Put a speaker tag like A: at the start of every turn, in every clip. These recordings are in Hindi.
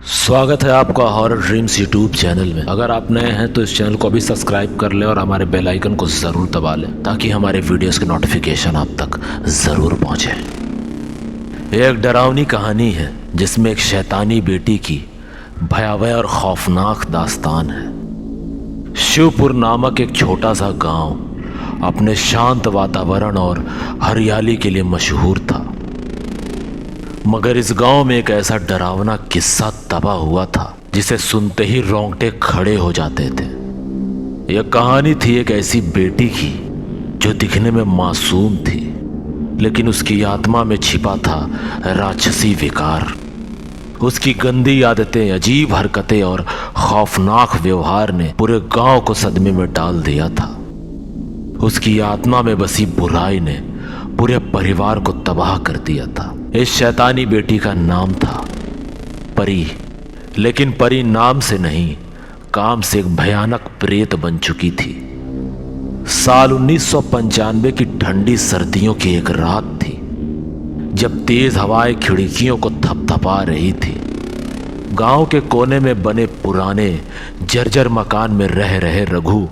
A: स्वागत है आपका हॉरर ड्रीम्स यूट्यूब चैनल में। अगर आप नए हैं तो इस चैनल को अभी सब्सक्राइब कर लें और हमारे बेल आइकन को ज़रूर दबा लें ताकि हमारे वीडियोस के नोटिफिकेशन आप तक ज़रूर पहुंचे। ये एक डरावनी कहानी है जिसमें एक शैतानी बेटी की भयावह और खौफनाक दास्तान है। शिवपुर नामक एक छोटा सा गांव अपने शांत वातावरण और हरियाली के लिए मशहूर था, मगर इस गांव में एक ऐसा डरावना किस्सा दबा हुआ था जिसे सुनते ही रोंगटे खड़े हो जाते थे। यह कहानी थी एक ऐसी बेटी की जो दिखने में मासूम थी, लेकिन उसकी आत्मा में छिपा था राक्षसी विकार। उसकी गंदी आदतें, अजीब हरकतें और खौफनाक व्यवहार ने पूरे गांव को सदमे में डाल दिया था। उसकी आत्मा में बसी बुराई ने पूरे परिवार को तबाह कर दिया था। इस शैतानी बेटी का नाम था परी, लेकिन परी नाम से नहीं, काम से एक भयानक प्रेत बन चुकी थी। साल 1995 की ठंडी सर्दियों की एक रात थी जब तेज हवाएं खिड़कियों को थपथपा रही थी। गांव के कोने में बने पुराने जर्जर मकान में रह रहे रघु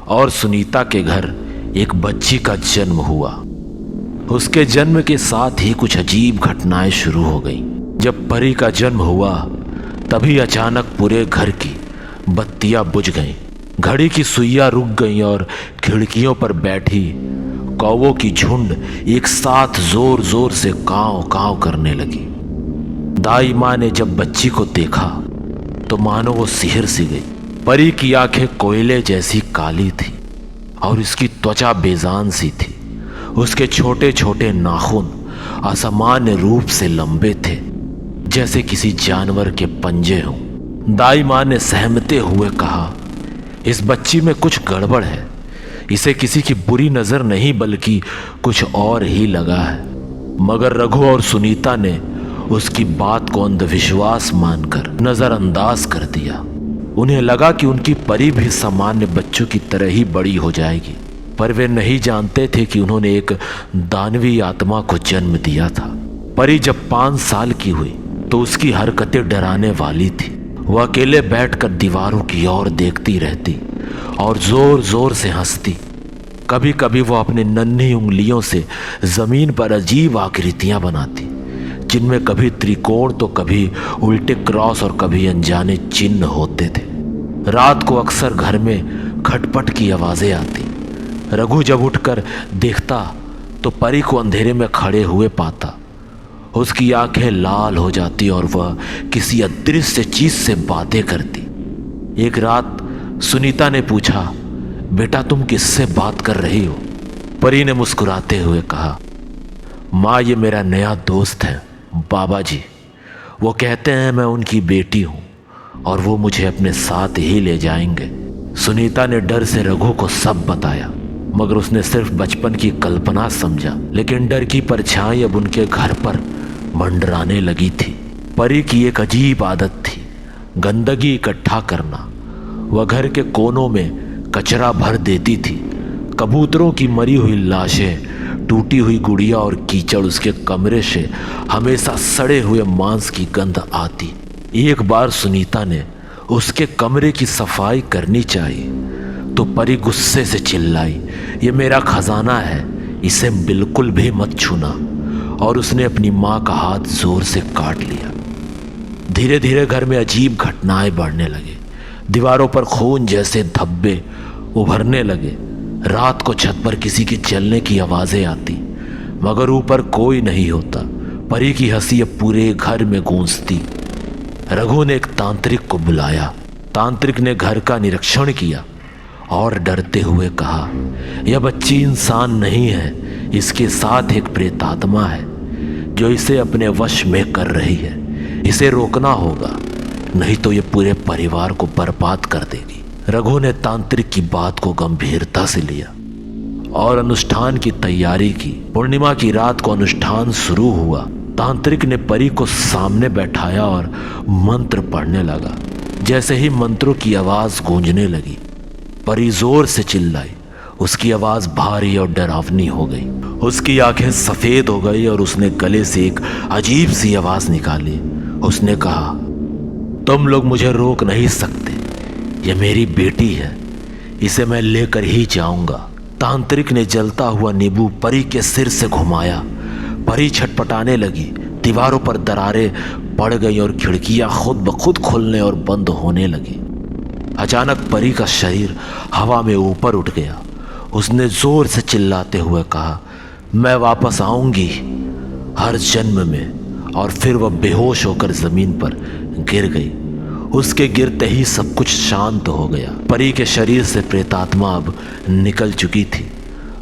A: और सुनीता के घर एक बच्ची का जन्म हुआ। उसके जन्म के साथ ही कुछ अजीब घटनाएं शुरू हो गईं। जब परी का जन्म हुआ तभी अचानक पूरे घर की बत्तियां बुझ गईं, घड़ी की सुइयां रुक गईं और खिड़कियों पर बैठी कौवों की झुंड एक साथ जोर जोर से कांव कांव करने लगी। दाई माँ ने जब बच्ची को देखा तो मानो वो सिहर सी गई। परी की आंखें कोयले जैसी काली थी और उसकी त्वचा बेजान सी थी। उसके छोटे छोटे नाखून असामान्य रूप से लंबे थे, जैसे किसी जानवर के पंजे हों। दाई माँ ने सहमते हुए कहा, इस बच्ची में कुछ गड़बड़ है, इसे किसी की बुरी नजर नहीं बल्कि कुछ और ही लगा है। मगर रघु और सुनीता ने उसकी बात को अंधविश्वास मानकर नजरअंदाज कर दिया। उन्हें लगा कि उनकी परी भी सामान्य बच्चों की तरह ही बड़ी हो जाएगी, पर वे नहीं जानते थे कि उन्होंने एक दानवी आत्मा को जन्म दिया था। परी जब 5 साल की हुई तो उसकी हरकतें डराने वाली थी। वह अकेले बैठकर दीवारों की ओर देखती रहती और जोर जोर से हंसती। कभी कभी वो अपने नन्ही उंगलियों से जमीन पर अजीब आकृतियां बनाती, जिनमें कभी त्रिकोण तो कभी उल्टे क्रॉस और कभी अनजाने चिन्ह होते थे। रात को अक्सर घर में खटपट की आवाजें आती। रघु जब उठकर देखता तो परी को अंधेरे में खड़े हुए पाता। उसकी आंखें लाल हो जाती और वह किसी अदृश्य चीज से बातें करती। एक रात सुनीता ने पूछा, बेटा तुम किससे बात कर रही हो? परी ने मुस्कुराते हुए कहा, माँ ये मेरा नया दोस्त है बाबा जी। वो कहते हैं मैं उनकी बेटी हूँ और वो मुझे अपने साथ ही ले जाएंगे। सुनीता ने डर से रघु को सब बताया, मगर उसने सिर्फ बचपन की कल्पना समझा। लेकिन डर की परछाई अब उनके घर पर मंडराने लगी थी। परी की एक अजीब आदत थी, गंदगी इकट्ठा करना। वह घर के कोनों में कचरा भर देती थी। कबूतरों की मरी हुई लाशें, टूटी हुई गुड़िया और कीचड़ उसके कमरे से हमेशा सड़े हुए मांस की गंध आती। एक बार सुनीता ने उसके कमरे की सफाई करनी चाहिए तो परी गुस्से से चिल्लाई, ये मेरा खजाना है, इसे बिल्कुल भी मत छूना। और उसने अपनी माँ का हाथ जोर से काट लिया। धीरे धीरे घर में अजीब घटनाएं बढ़ने लगे। दीवारों पर खून जैसे धब्बे उभरने लगे। रात को छत पर किसी के चलने की आवाजें आती, मगर ऊपर कोई नहीं होता। परी की हंसी अब पूरे घर में गूंजती। रघु ने एक तांत्रिक को बुलाया। तांत्रिक ने घर का निरीक्षण किया और डरते हुए कहा, यह बच्ची इंसान नहीं है, इसके साथ एक प्रेतात्मा है जो इसे अपने वश में कर रही है। इसे रोकना होगा, नहीं तो ये पूरे परिवार को बर्बाद कर देगी। रघु ने तांत्रिक की बात को गंभीरता से लिया और अनुष्ठान की तैयारी की। पूर्णिमा की रात को अनुष्ठान शुरू हुआ। तांत्रिक ने परी को सामने बैठाया और मंत्र पढ़ने लगा। जैसे ही मंत्रों की आवाज गूंजने लगी, परी जोर से चिल्लाई। उसकी आवाज भारी और डरावनी हो गई। उसकी आंखें सफेद हो गई और उसने गले से एक अजीब सी आवाज निकाली। उसने कहा, तुम लोग मुझे रोक नहीं सकते, ये मेरी बेटी है, इसे मैं लेकर ही जाऊंगा। तांत्रिक ने जलता हुआ नींबू परी के सिर से घुमाया। परी छटपटाने लगी, दीवारों पर दरारें पड़ गई और खिड़कियां खुद ब खुद खुलने और बंद होने लगी। अचानक परी का शरीर हवा में ऊपर उठ गया। उसने जोर से चिल्लाते हुए कहा, मैं वापस आऊंगी हर जन्म में। और फिर वह बेहोश होकर जमीन पर गिर गई। उसके गिरते ही सब कुछ शांत हो गया। परी के शरीर से प्रेतात्मा अब निकल चुकी थी,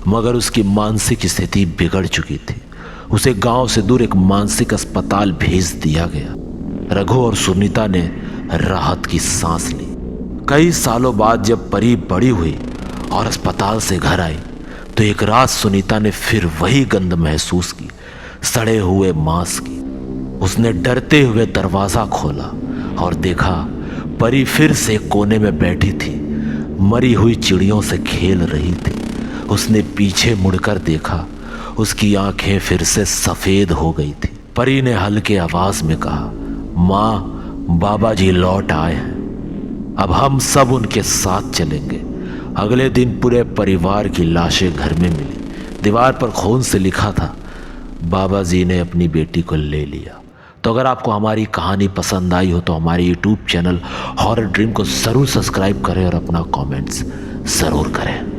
A: मगर उसकी मानसिक स्थिति बिगड़ चुकी थी। उसे गांव से दूर एक मानसिक अस्पताल भेज दिया गया। रघु और सुनीता ने राहत की सांस ली। कई सालों बाद जब परी बड़ी हुई और अस्पताल से घर आई, तो एक रात सुनीता ने फिर वही गंध महसूस की, सड़े हुए मांस की। उसने डरते हुए दरवाजा खोला और देखा परी फिर से कोने में बैठी थी, मरी हुई चिड़ियों से खेल रही थी। उसने पीछे मुड़कर देखा, उसकी आंखें फिर से सफेद हो गई थी। परी ने हल्के आवाज में कहा, माँ, बाबा जी लौट आए हैं, अब हम सब उनके साथ चलेंगे। अगले दिन पूरे परिवार की लाशें घर में मिली। दीवार पर खून से लिखा था, बाबा जी ने अपनी बेटी को ले लिया। तो अगर आपको हमारी कहानी पसंद आई हो तो हमारे यूट्यूब चैनल हॉरर ड्रीम को ज़रूर सब्सक्राइब करें और अपना कमेंट्स ज़रूर करें।